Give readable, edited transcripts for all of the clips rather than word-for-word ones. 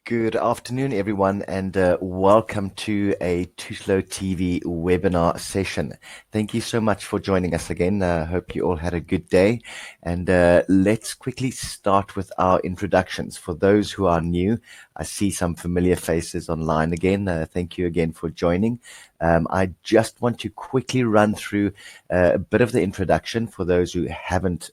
Good afternoon, everyone, and welcome to a Too Slow TV webinar session. Thank you so much for joining us again. I hope you all had a good day. And let's quickly start with our introductions. For those who are new, I see some familiar faces online again. Thank you again for joining. I just want to quickly run through a bit of the introduction for those who haven't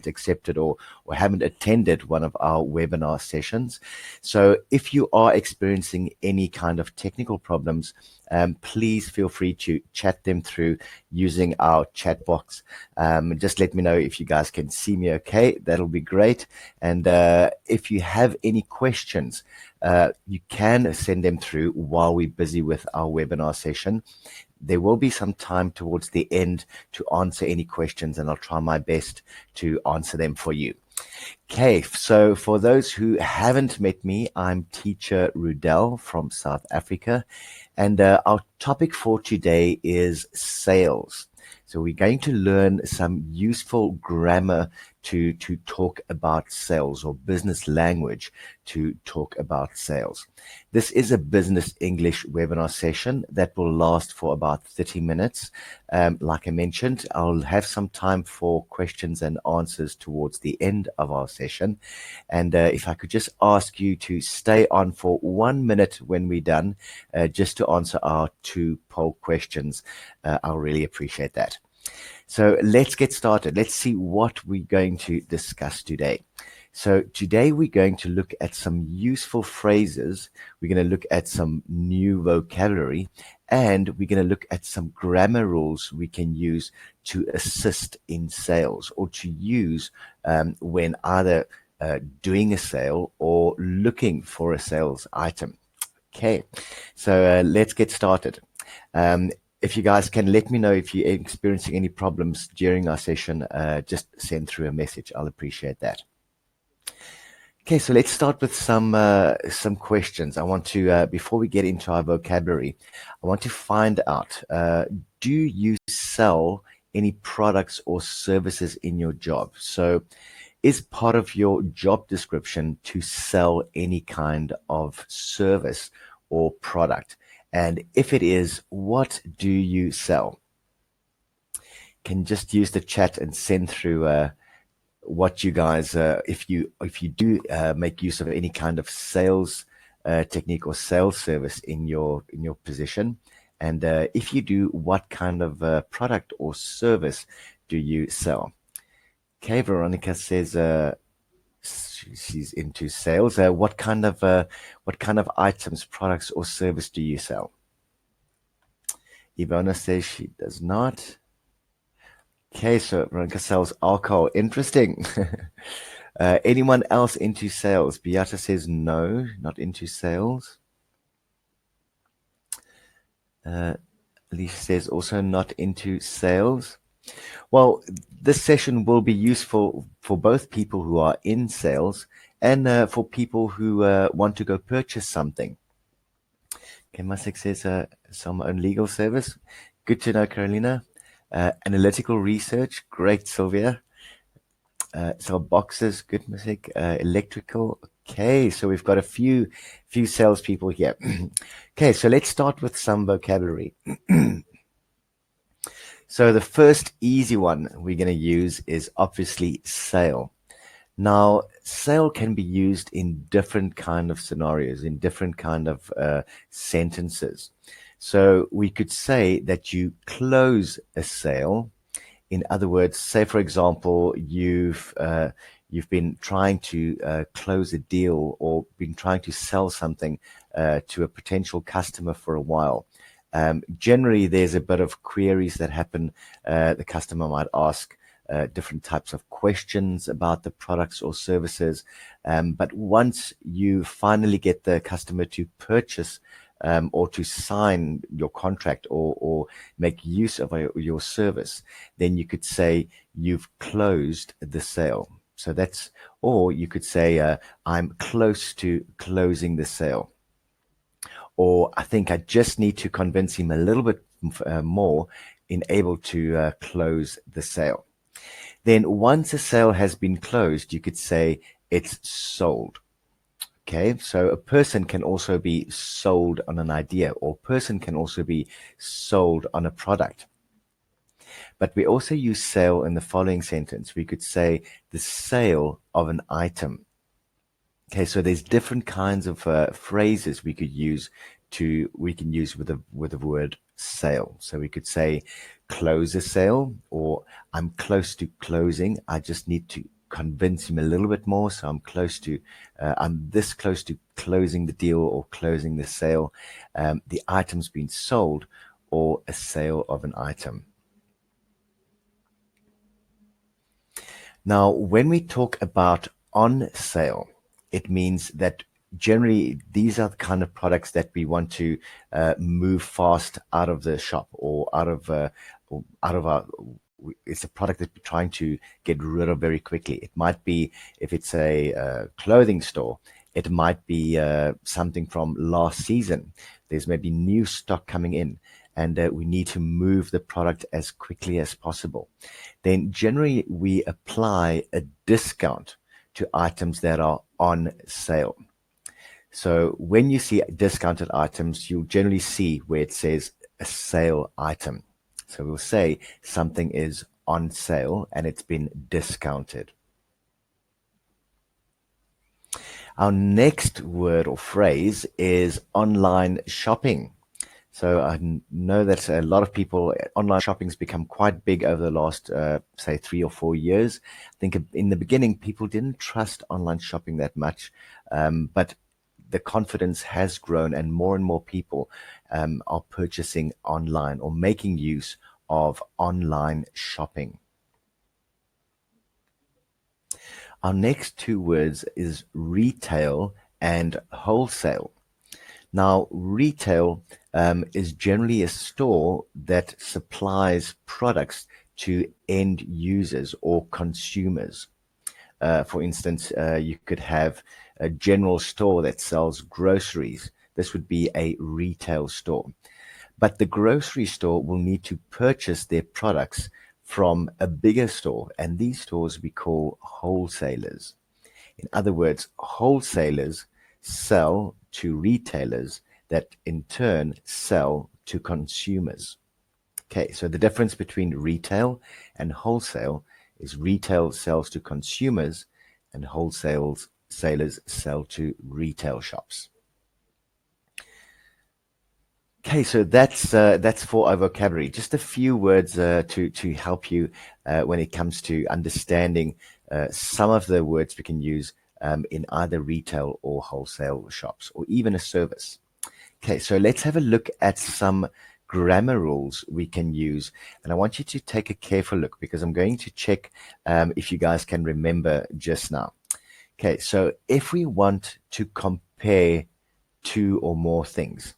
accepted or haven't attended one of our webinar sessions. So if you are experiencing any kind of technical problems, please feel free to chat them through using our chat box. Just let me know if you guys can see me okay. That'll be great. And if you have any questions, you can send them through while we're busy with our webinar session. There will be some time towards the end to answer any questions, and I'll try my best to answer them for you. Okay, so for those who haven't met me, I'm Teacher Rudel from South Africa, and our topic for today is sales. So we're going to learn some useful grammar to talk about sales, or business language to talk about sales. This is a business English webinar session that will last for about 30 minutes. Like I mentioned, I'll have some time for questions and answers towards the end of our session. And if I could just ask you to stay on for 1 minute when we're done, just to answer our 2 poll questions, I'll really appreciate that. So let's get started. Let's see what we're going to discuss today. So today we're going to look at some useful phrases. We're going to look at some new vocabulary, and we're going to look at some grammar rules we can use to assist in sales, or to use when either doing a sale or looking for a sales item. Okay, so let's get started. If you guys can let me know if you're experiencing any problems during our session, just send through a message. I'll appreciate that. Okay, so let's start with some questions. I want to, before we get into our vocabulary, I want to find out, do you sell any products or services in your job? So is part of your job description to sell any kind of service or product? And if it is, what do you sell? Can just use the chat and send through what you guys, if you do make use of any kind of sales technique or sales service in your position, and if you do, what kind of product or service do you sell? Okay, Veronica says she's into sales. What kind of items, products, or service do you sell? Ivona says she does not. Okay, so Veronica sells alcohol. Interesting. Anyone else into sales? Beata says no, not into sales. Alicia says also not into sales. Well, this session will be useful for both people who are in sales and for people who want to go purchase something. Okay, Masik says sell my own legal service. Good to know, Carolina. Analytical research, great, Sylvia. Sell boxes, good, Masik. Electrical, okay. So we've got a few salespeople here. Okay, so let's start with some vocabulary. So the first easy one we're going to use is obviously sale. Now, sale can be used in different kind of scenarios, in different kind of sentences. So we could say that you close a sale. In other words, say for example, you've been trying to close a deal, or been trying to sell something to a potential customer for a while. Generally, there's a bit of queries that happen. The customer might ask different types of questions about the products or services. But once you finally get the customer to purchase or to sign your contract, or make use of your service, then you could say you've closed the sale. So that's, or you could say, I'm close to closing the sale. Or I think I just need to convince him a little bit more in able to close the sale. Then once a sale has been closed, you could say it's sold. Okay, so a person can also be sold on an idea, or a person can also be sold on a product. But we also use sale in the following sentence. We could say the sale of an item. Okay, so there's different kinds of phrases we can use with the word sale. So we could say close a sale, or I'm close to closing. I just need to convince him a little bit more. So I'm this close to closing the deal or closing the sale. The item's been sold, or a sale of an item. Now, when we talk about on sale, it means that generally these are the kind of products that we want to move fast out of the shop, or out of our. It's a product that we're trying to get rid of very quickly. It might be, if it's a clothing store, it might be something from last season. There's maybe new stock coming in, and we need to move the product as quickly as possible. Then generally we apply a discount to items that are on sale. So when you see discounted items, you'll generally see where it says a sale item. So we'll say something is on sale and it's been discounted. Our next word or phrase is online shopping. So I know that a lot of people, online shopping's become quite big over the last, say, 3 or 4 years. I think in the beginning, people didn't trust online shopping that much, but the confidence has grown, and more people are purchasing online or making use of online shopping. Our next two words is retail and wholesale. Now, retail is generally a store that supplies products to end users or consumers. For instance, you could have a general store that sells groceries. This would be a retail store. But the grocery store will need to purchase their products from a bigger store, and these stores we call wholesalers. In other words, wholesalers sell to retailers that in turn sell to consumers. Okay, so the difference between retail and wholesale is retail sells to consumers and wholesale sailors sell to retail shops. Okay, so that's for our vocabulary. Just a few words to help you when it comes to understanding some of the words we can use in either retail or wholesale shops, or even a service. Okay, so let's have a look at some grammar rules we can use, and I want you to take a careful look because I'm going to check if you guys can remember just now. Okay, so if we want to compare two or more things,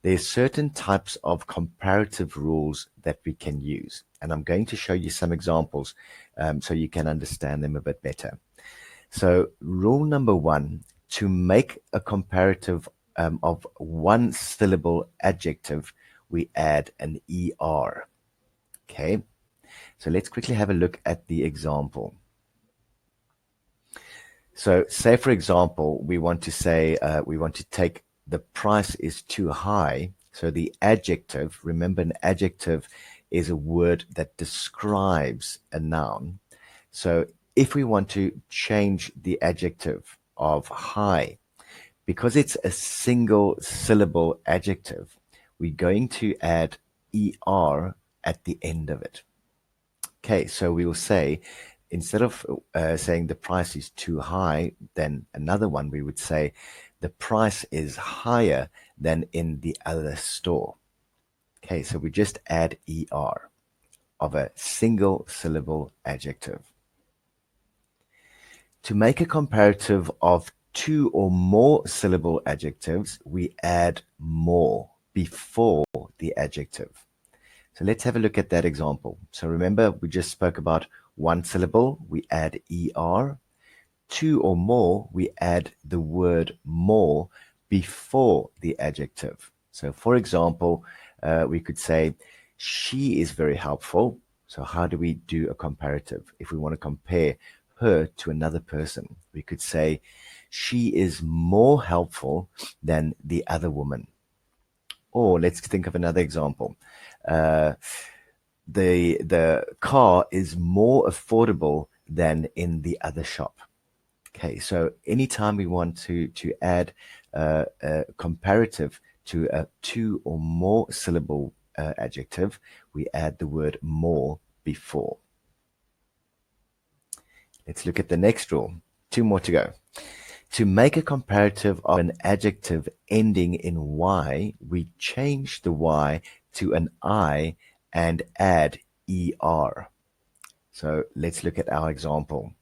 there's certain types of comparative rules that we can use, and I'm going to show you some examples so you can understand them a bit better. So rule number one, to make a comparative of one syllable adjective, we add an ER. Okay, so let's quickly have a look at the example. So say, for example, we want to say, we want to take the price is too high. So the adjective, remember an adjective is a word that describes a noun. So if we want to change the adjective of high, because it's a single syllable adjective, we're going to add ER at the end of it. Okay, so we will say, instead of saying the price is too high, then another one we would say the price is higher than in the other store. Okay, so we just add ER of a single syllable adjective. To make a comparative of two or more syllable adjectives, we add more before the adjective. So let's have a look at that example. So remember, we just spoke about one syllable, we add ER. Two or more, we add the word more before the adjective. So for example, we could say, she is very helpful. So how do we do a comparative? If we want to compare her to another person, we could say, she is more helpful than the other woman. Or let's think of another example. Uh, the car is more affordable than in the other shop. Okay, so anytime we want to add a comparative to a two or more syllable adjective, we add the word more before. Let's look at the next rule. Two more to go. To make a comparative of an adjective ending in Y, we change the Y to an I and add ER. So let's look at our example.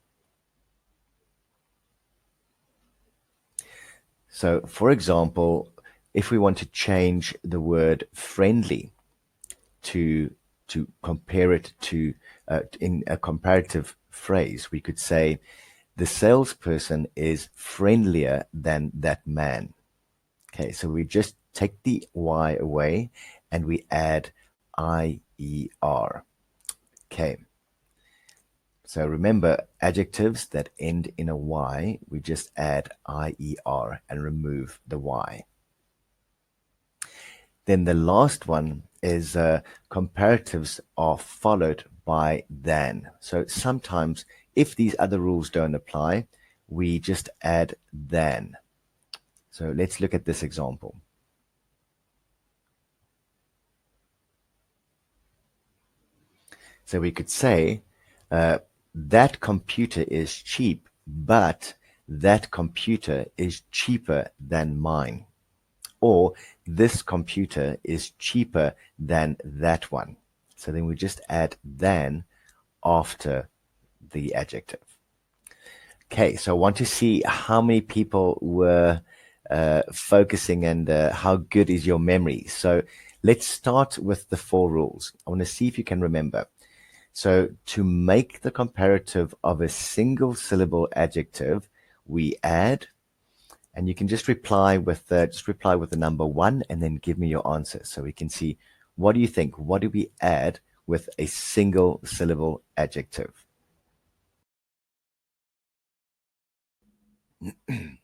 So for example, if we want to change the word friendly to compare it to in a comparative phrase, we could say the salesperson is friendlier than that man. Okay, so we just take the Y away and we add IER. Okay. So remember, adjectives that end in a Y, we just add IER and remove the Y. Then the last one is comparatives are followed by than. So sometimes if these other rules don't apply, we just add than. So let's look at this example. So we could say, that computer is cheap, but that computer is cheaper than mine. Or this computer is cheaper than that one. So then we just add than after the adjective. Okay, so I want to see how many people were focusing and how good is your memory. So let's start with the 4 rules. I want to see if you can remember. So to make the comparative of a single syllable adjective, we add, and you can just reply with the number 1 and then give me your answer so we can see, what do you think? What do we add with a single syllable adjective? Okay,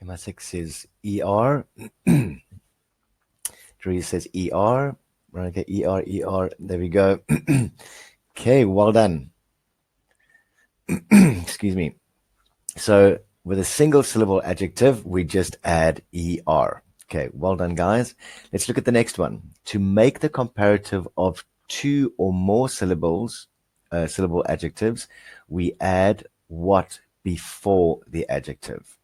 Masik says ER. Teresa says ER. Okay, ER, ER. There we go. Okay, well done. Excuse me. So with a single syllable adjective, we just add ER. Okay, well done, guys. Let's look at the next one. To make the comparative of 2 or more syllable adjectives, we add what before the adjective?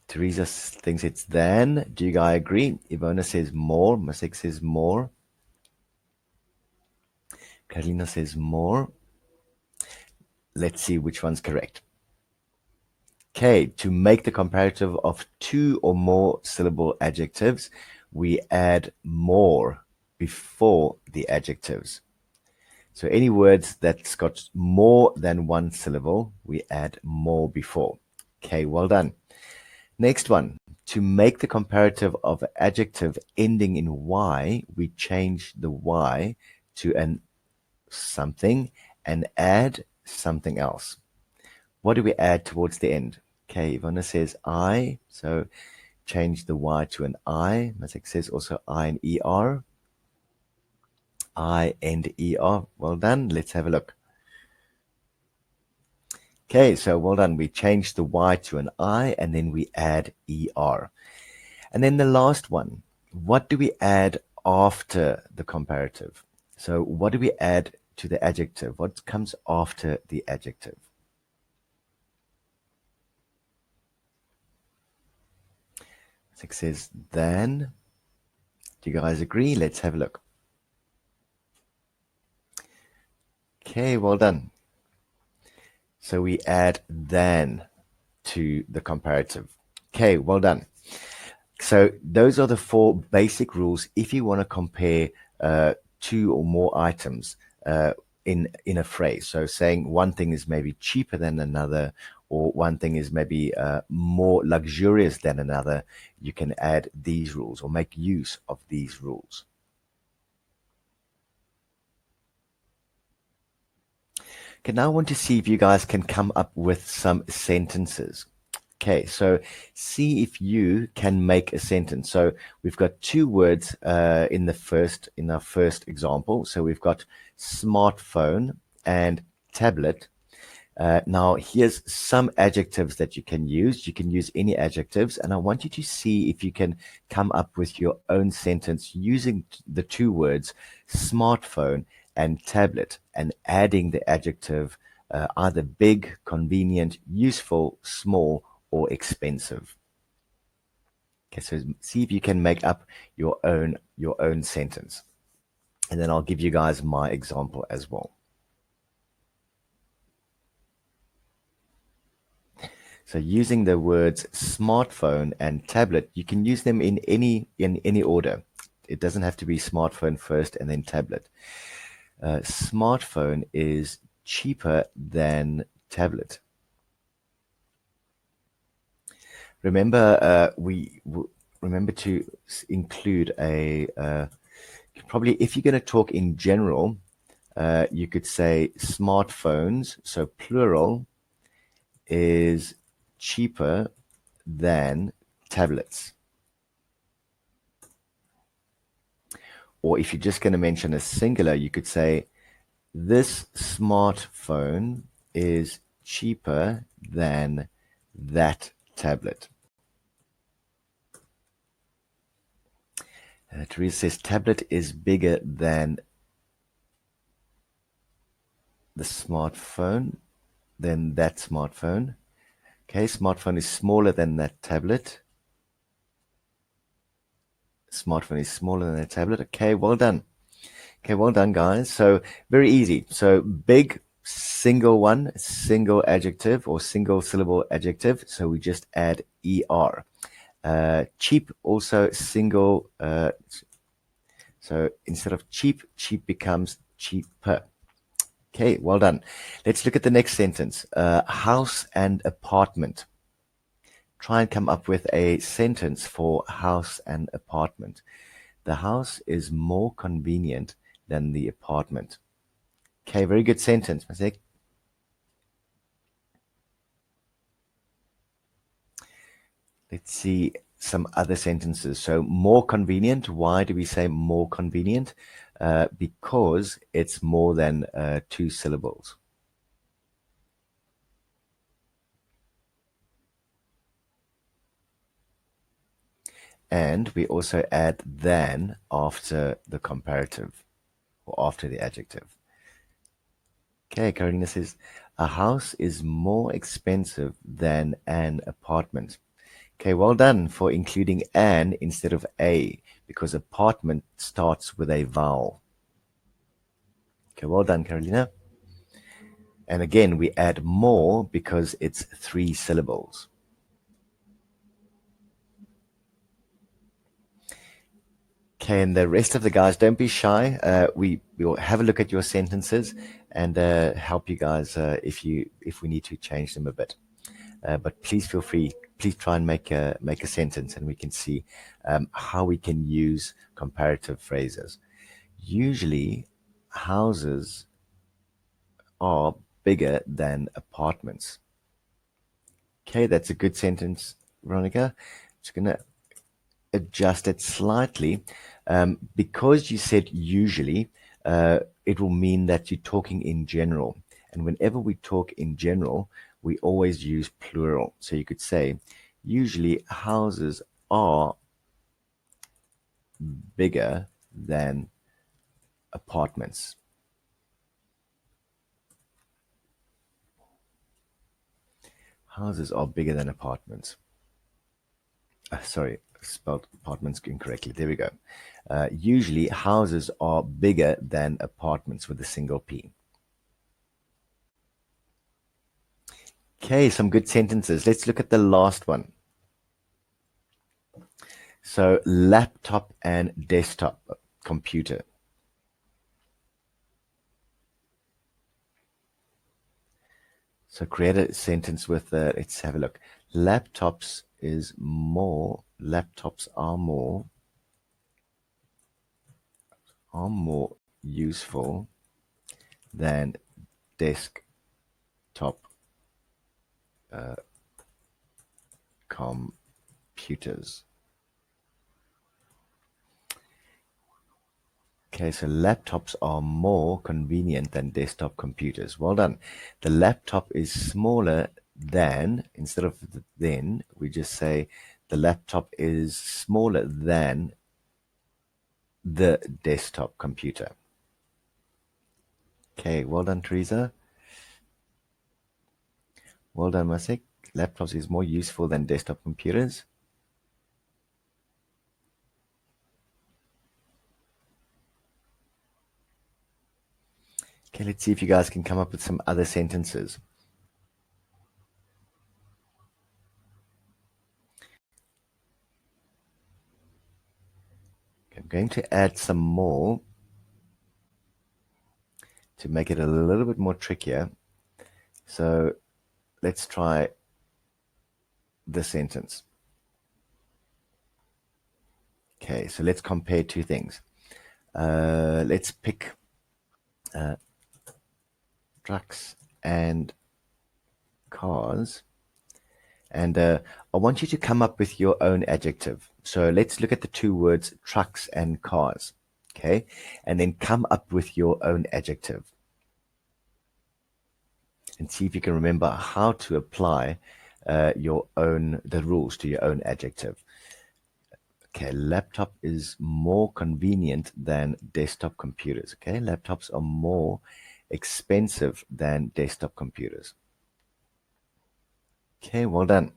Teresa thinks it's than. Do you guys agree? Ivona says more. Masik says more. Carolina says more. Let's see which one's correct. Okay, to make the comparative of 2 or more syllable adjectives, we add more before the adjectives. So any words that's got more than 1 syllable, we add more before. Okay, well done. Next one. To make the comparative of an adjective ending in Y, we change the Y to an something and add something else. What do we add towards the end? Okay, Ivona says I, so change the Y to an I. Masik says also I and ER. I and ER. Well done. Let's have a look. Okay, so well done. We changed the Y to an I and then we add ER. And then the last one, what do we add after the comparative? So what do we add to the adjective? What comes after the adjective? It says than. Do you guys agree? Let's have a look. Okay, well done. So we add than to the comparative. Okay, well done. So those are the 4 basic rules if you want to compare 2 or more items in a phrase. So saying one thing is maybe cheaper than another, or one thing is maybe more luxurious than another, you can add these rules or make use of these rules. Okay, now I want to see if you guys can come up with some sentences. Okay, so see if you can make a sentence. So we've got two words in our first example. So we've got smartphone and tablet. Now, here's some adjectives that you can use. You can use any adjectives, and I want you to see if you can come up with your own sentence using the two words smartphone and tablet and adding the adjective either big, convenient, useful, small, or expensive. Okay, so see if you can make up your own sentence. And then I'll give you guys my example as well. So using the words smartphone and tablet, you can use them in any order. It doesn't have to be smartphone first and then tablet. Smartphone is cheaper than tablet. Remember, remember to include probably if you're going to talk in general, you could say smartphones, so plural, is cheaper than tablets. Or if you're just going to mention a singular, you could say, this smartphone is cheaper than that tablet. Teresa says, tablet is bigger than the smartphone, than that smartphone. Okay, smartphone is smaller than that tablet. Smartphone is smaller than a tablet. Okay, well done. Okay, well done, guys. So very easy. So big, single adjective or single syllable adjective. So we just add er. Cheap, also single. So instead of cheap, cheap becomes cheaper. Okay, well done. Let's look at the next sentence. House and apartment. Try and come up with a sentence for house and apartment. The house is more convenient than the apartment. Okay, very good sentence, Masek. Let's see some other sentences. So more convenient. Why do we say more convenient? Because it's more than two syllables. And we also add than after the comparative or after the adjective. Okay, Carolina says, a house is more expensive than an apartment. Okay, well done for including an instead of a, because apartment starts with a vowel. Okay, well done, Carolina. And again, we add more because it's three syllables. Okay, and the rest of the guys, don't be shy. We'll have a look at your sentences and help you guys if we need to change them a bit. But please feel free. Please try and make a sentence, and we can see how we can use comparative phrases. Usually, houses are bigger than apartments. Okay, that's a good sentence, Veronica. Just gonna adjust it slightly. Because you said usually, it will mean that you're talking in general. And whenever we talk in general, we always use plural. So you could say, usually houses are bigger than apartments. Houses are bigger than apartments. Sorry, spelled apartments incorrectly. There we go. Usually houses are bigger than apartments with a single P. Okay, some good sentences. Let's look at the last one. So laptop and desktop computer. So create a sentence with, let's have a look. Laptops are more useful than desktop desktop computers. Okay, so laptops are more convenient than desktop computers. Well done. The laptop is smaller than, instead of then, we just say the laptop is smaller than the desktop computer. Okay, well done, Teresa. Well done, Masik. Laptops is more useful than desktop computers. Okay, let's see if you guys can come up with some other sentences. Okay, I'm going to add some more to make it a little bit more trickier. So let's try the sentence. Okay, so let's compare two things. Let's pick trucks and cars. And I want you to come up with your own adjective. So let's look at the two words trucks and cars. Okay, and then come up with your own adjective. And see if you can remember how to apply the rules to your own adjective. Okay, laptop is more convenient than desktop computers. Okay, laptops are more expensive than desktop computers. Okay, well done.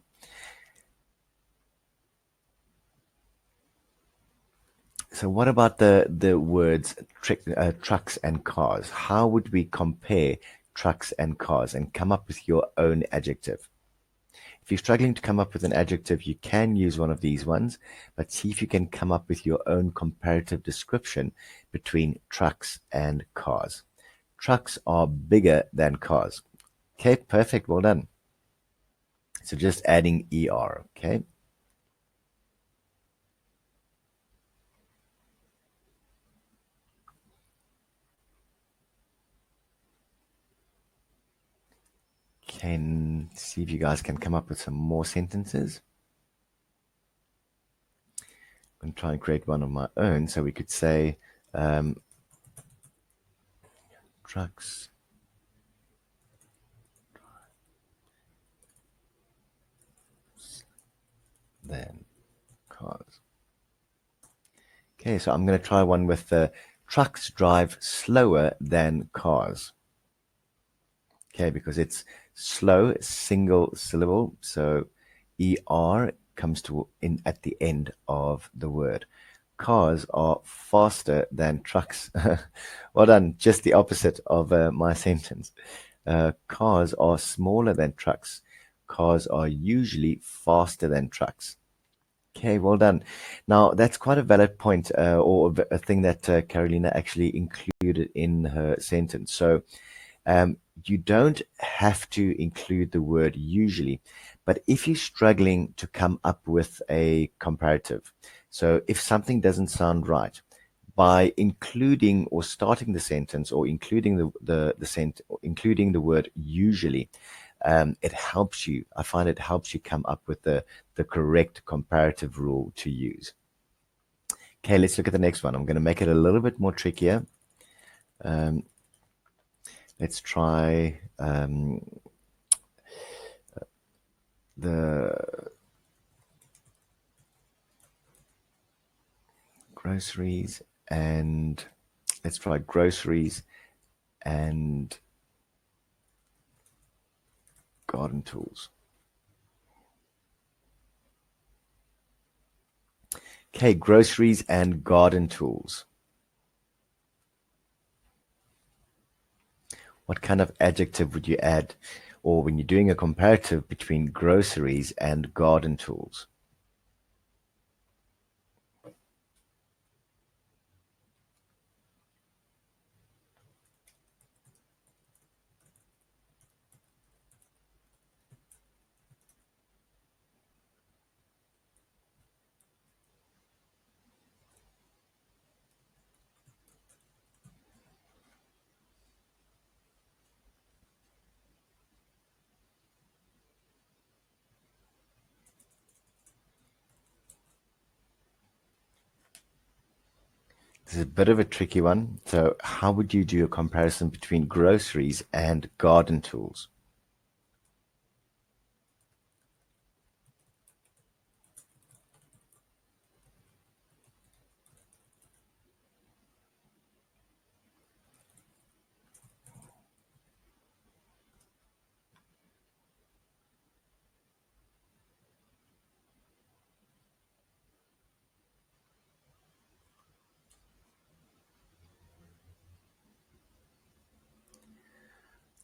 So what about the words trucks and cars? How would we compare trucks and cars and come up with your own adjective? If you're struggling to come up with an adjective, you can use one of these ones, but see if you can come up with your own comparative description between trucks and cars. Trucks are bigger than cars. Okay, perfect. Well done. So just adding ER, okay? Can see if you guys can come up with some more sentences. I'm going to try and create one of my own. So we could say trucks than cars. Okay, so I'm going to try one with trucks drive slower than cars. Okay, because it's slow, single syllable. So ER comes to in at the end of the word. Cars are faster than trucks. Well done. Just the opposite of my sentence. Cars are smaller than trucks. Cars are usually faster than trucks. Okay, well done. Now, that's quite a valid point, or a thing that Carolina actually included in her sentence. So, you don't have to include the word usually, but if you're struggling to come up with a comparative, so if something doesn't sound right, by including or starting the sentence or including including the word usually, it helps you. I find it helps you come up with the correct comparative rule to use. Okay, let's look at the next one. I'm going to make it a little bit more trickier. Let's try the groceries and let's try groceries and garden tools. Okay, groceries and garden tools. What kind of adjective would you add, or when you're doing a comparative between groceries and garden tools? This is a bit of a tricky one. So how would you do a comparison between groceries and garden tools?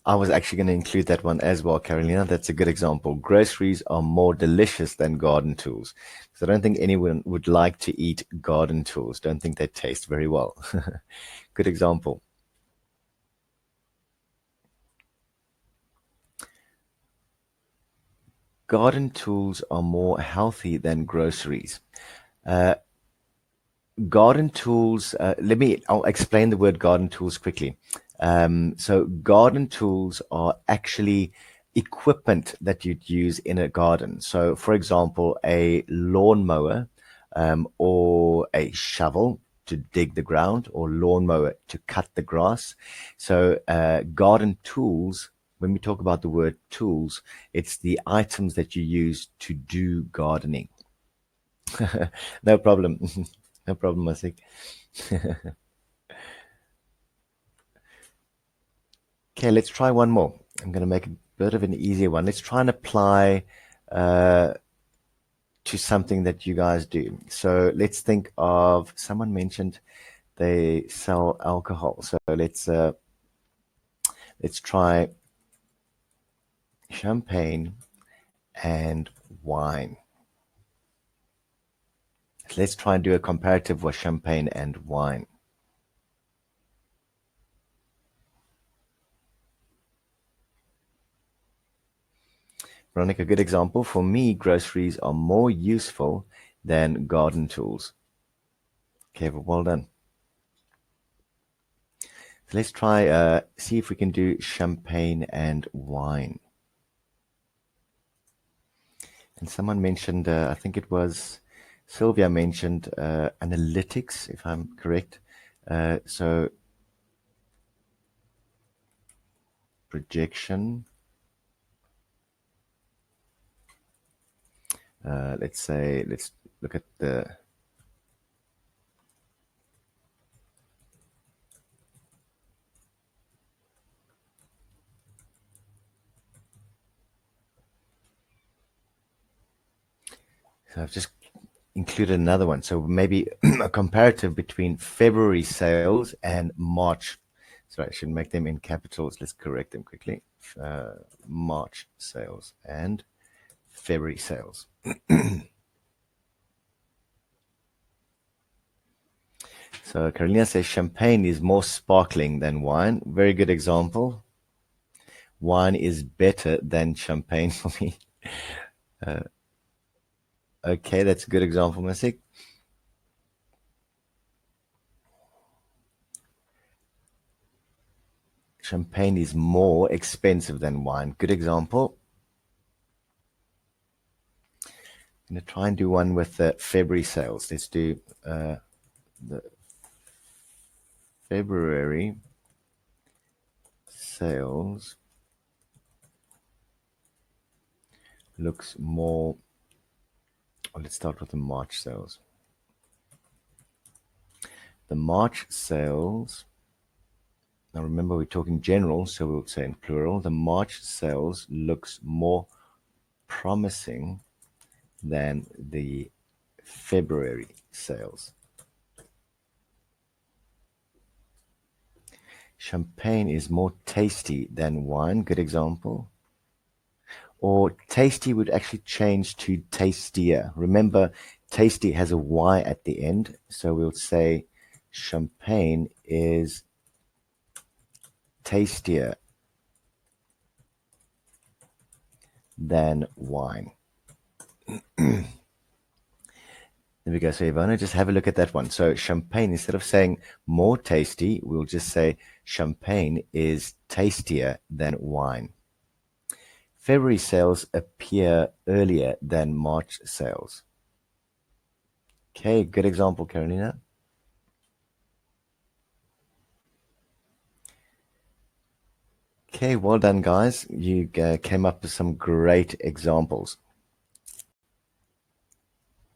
I was actually going to include that one as well, Carolina. That's a good example. Groceries are more delicious than garden tools. So I don't think anyone would like to eat garden tools. Don't think they taste very well. Good example. Garden tools are more healthy than groceries. Uh, Garden tools, I'll explain the word garden tools quickly. So garden tools are actually equipment that you'd use in a garden. So for example, a lawnmower, or a shovel to dig the ground, or lawnmower to cut the grass. So garden tools, when we talk about the word tools, it's the items that you use to do gardening. No problem. No problem, Masik. Okay, let's try one more. I'm going to make a bit of an easier one. Let's try and apply uh, to something that you guys do. So let's think of someone mentioned they sell alcohol. So let's try champagne and wine. Let's try and do a comparative with champagne and wine. Veronica, good example. For me, groceries are more useful than garden tools. Okay, well done. So let's try see if we can do champagne and wine. And someone mentioned, I think it was Sylvia mentioned analytics, if I'm correct. So projection. Let's look at the. So I've just included another one. So maybe a comparative between February sales and March. Sorry, I should make them in capitals. Let's correct them quickly. March sales and February sales. So Carolina says champagne is more sparkling than wine. Very good example. Wine is better than champagne for me. Okay, that's a good example, Masik. Champagne is more expensive than wine. Good example. I'm going to try and do one with the February sales. Let's do the February sales looks more. Well, let's start with the March sales. The March sales. Now remember, we're talking general, so we'll say in plural. The March sales looks more promising than the February sales. Champagne is more tasty than wine. Good example. Or tasty would actually change to tastier. Remember, tasty has a Y at the end. So we'll say champagne is tastier than wine. There we go. So Ivana, just have a look at that one. So champagne, instead of saying more tasty, we'll just say champagne is tastier than wine. February sales appear earlier than March sales. Okay, good example, Carolina. Okay, well done, guys. You came up with some great examples.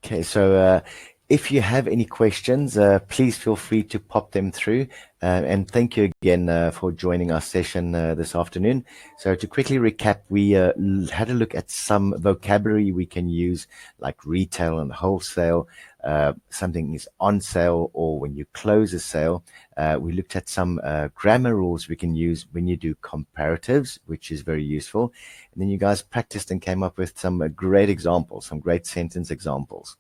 Okay, so if you have any questions, please feel free to pop them through. And thank you again for joining our session this afternoon. So to quickly recap, we had a look at some vocabulary we can use, like retail and wholesale. Something is on sale or when you close a sale. We looked at some grammar rules we can use when you do comparatives, which is very useful. And then you guys practiced and came up with some great examples, some great sentence examples.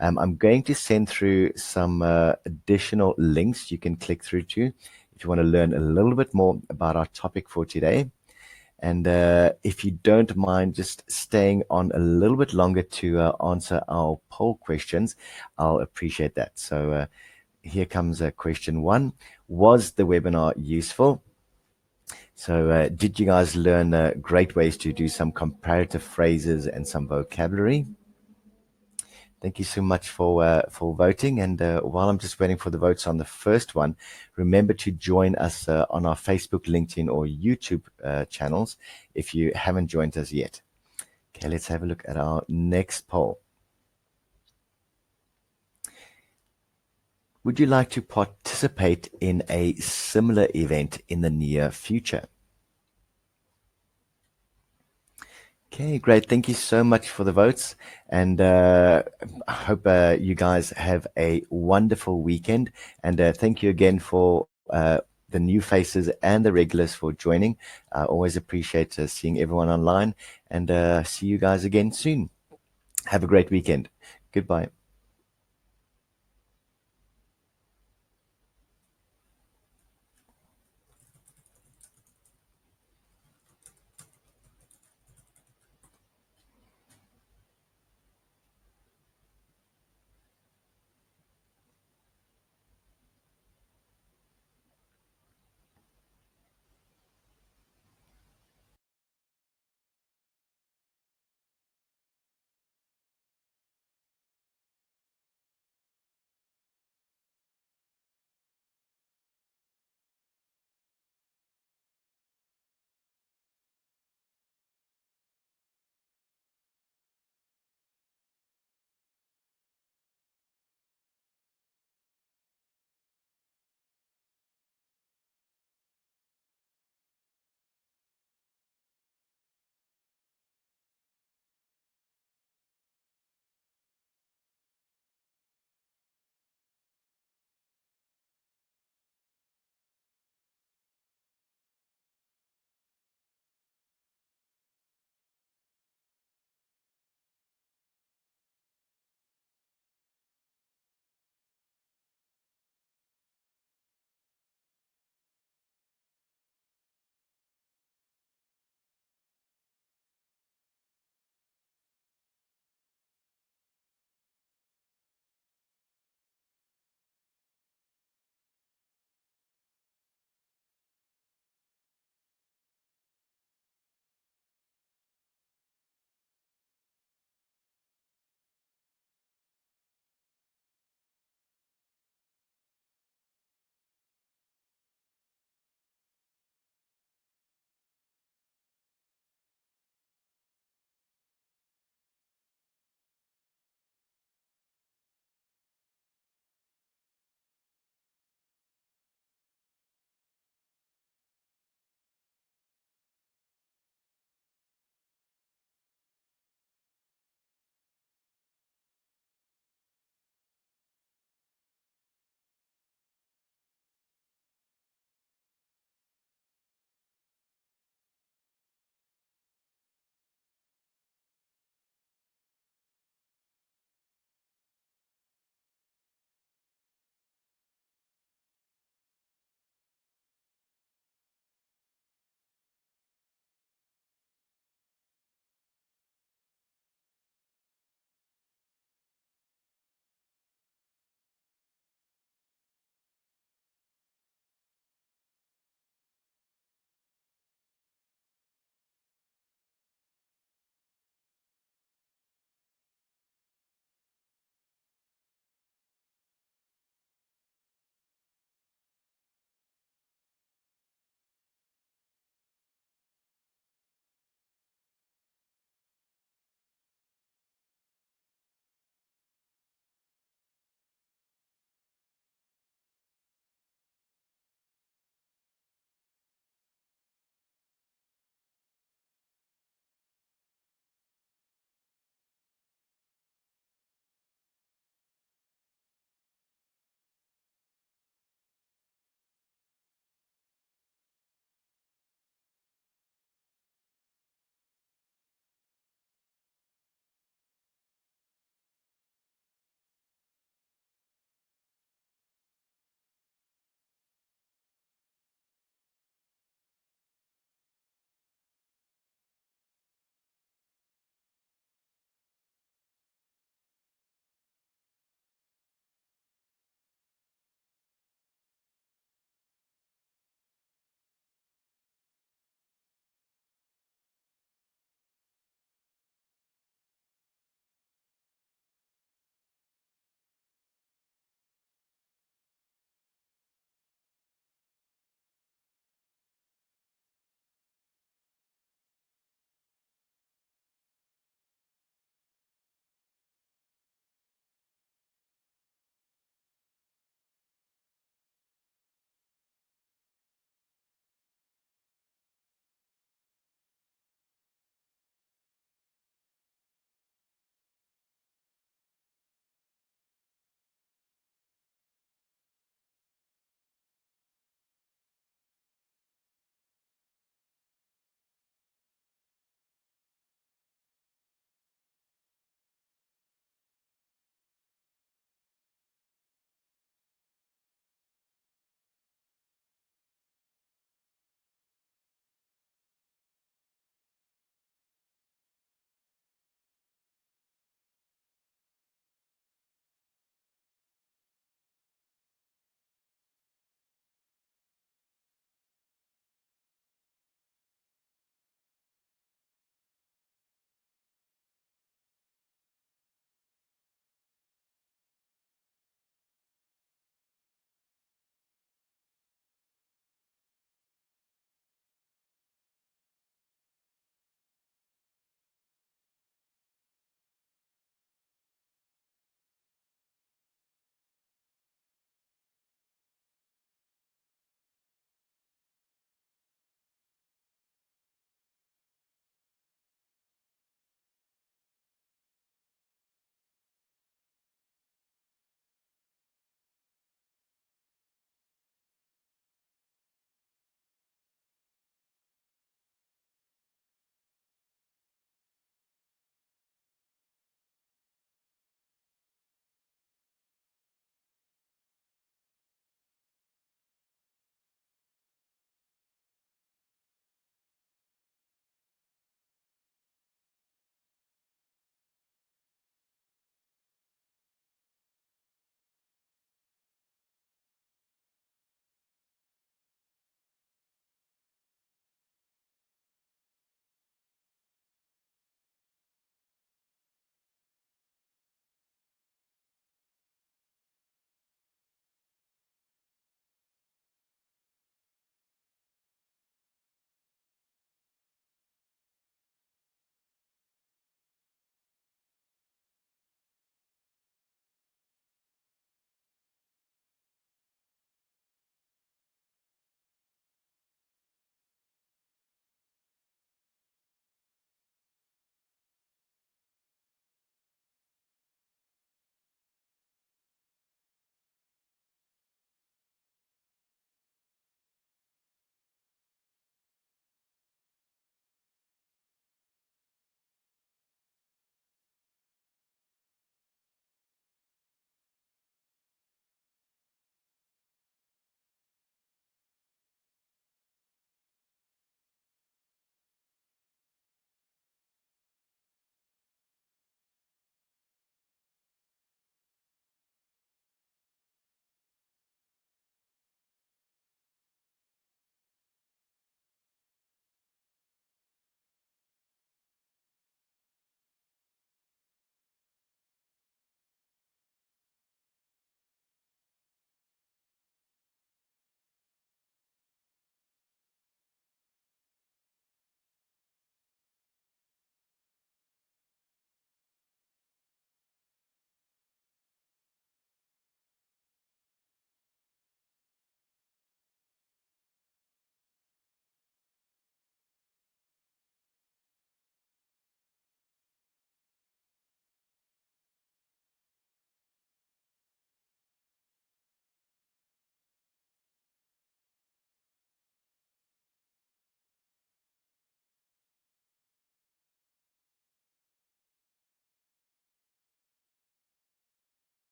I'm going to send through some additional links you can click through to if you want to learn a little bit more about our topic for today. And if you don't mind just staying on a little bit longer to answer our poll questions, I'll appreciate that. So here comes question 1. Was the webinar useful? So did you guys learn great ways to do some comparative phrases and some vocabulary? Thank you so much for voting. And while I'm just waiting for the votes on the first one, remember to join us on our Facebook, LinkedIn, or YouTube channels if you haven't joined us yet. Okay, let's have a look at our next poll. Would you like to participate in a similar event in the near future? Okay, great. Thank you so much for the votes. And I hope you guys have a wonderful weekend. And thank you again for the new faces and the regulars for joining. I always appreciate seeing everyone online, and see you guys again soon. Have a great weekend. Goodbye.